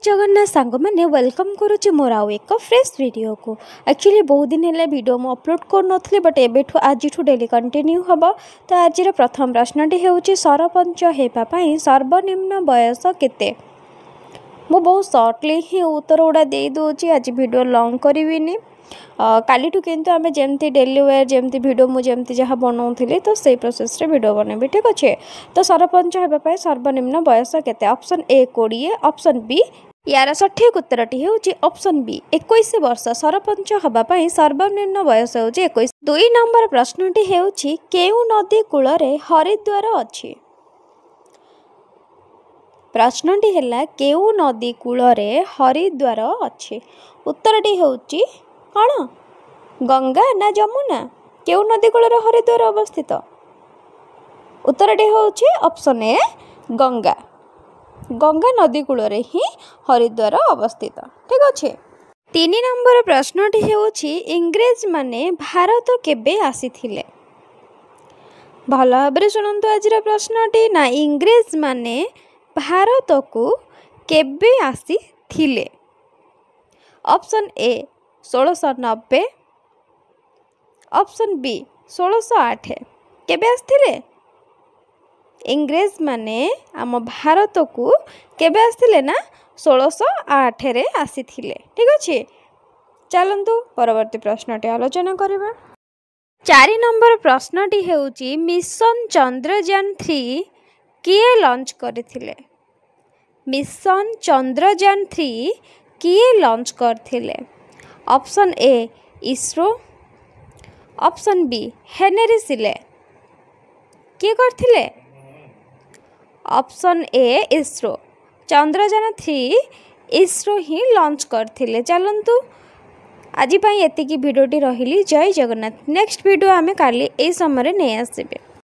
जगन्नाथ सांग मैंने वेलकम करुच्ची मोर आउ एक फ्रेश वीडियो को। एक्चुअली बहुत दिन है वीडियो मु अपलोड कर बट एबेठु आज डेली कंटिन्यू हम। तो आज प्रथम प्रश्नटी होउची सरपंच होगापी सर्वनिम्न बयस केते। मु बहुत सर्टली ही उत्तर गुड़ा दे दूची, आज वीडियो लॉन्ग करी कालीठू किंतु आमे जेमती डेली वेयर जेमती वीडियो मु जेमती जहाँ बनाऊली तो से प्रोसेस रे वीडियो बनैबी, ठीक अच्छे। तो सरपंच होगापी सर्वनिम्न बयस केते। ऑप्शन ए 20, ऑप्शन बी यार सठिक उत्तरटी होउची ऑप्शन बी 21 वर्ष। सरपंच होगापी सर्वनिम्न बयस होउची 21। 2 नंबर प्रश्नटी होउची केउ नदी कूल रे हरिद्वार अछि। प्रश्नटी हैला केउ नदी कूल रे हरिद्वार अछि। उत्तरटी होउची कौन? गंगा ना जमुना? केउ नदी कूल रे हरिद्वार अवस्थित? उत्तरटी होउची ऑप्शन ए गंगा। गंगा नदी कूल रे ही हरिद्वार अवस्थित, ठीक अच्छे। 3 नंबर प्रश्नटी होउची इंग्रेज माने भारत केबे आसीथिले। भल भाबरे सुनंतु आज प्रश्नटी ना इंग्रेज माने भारत को केबे आसीथिले। Option A 1690, option B 1608। केबे आसीथिले इंग्रेज माने आम भारत को केबे आसीथिले ना 1608 रे आसीथिले, ठीक अच्छे। चलंतु परवर्ती प्रश्नटी आलोचना करिबा। 4 नंबर प्रश्नटी हेउची मिशन चंद्रयान 3 किए लॉन्च करथिले। मिशन चंद्रयान 3 किए लॉन्च करथिले। Option A ISRO, option B Henry सिले। किए करथिले? Option A ISRO. चंद्रयान 3 इसरो ही लॉन्च करथिले। चलंतु आज एतिकी वीडियोटी रहिली। जय जगन्नाथ। नेक्स्ट वीडियो आमे काली ए समय नहीं आसबे।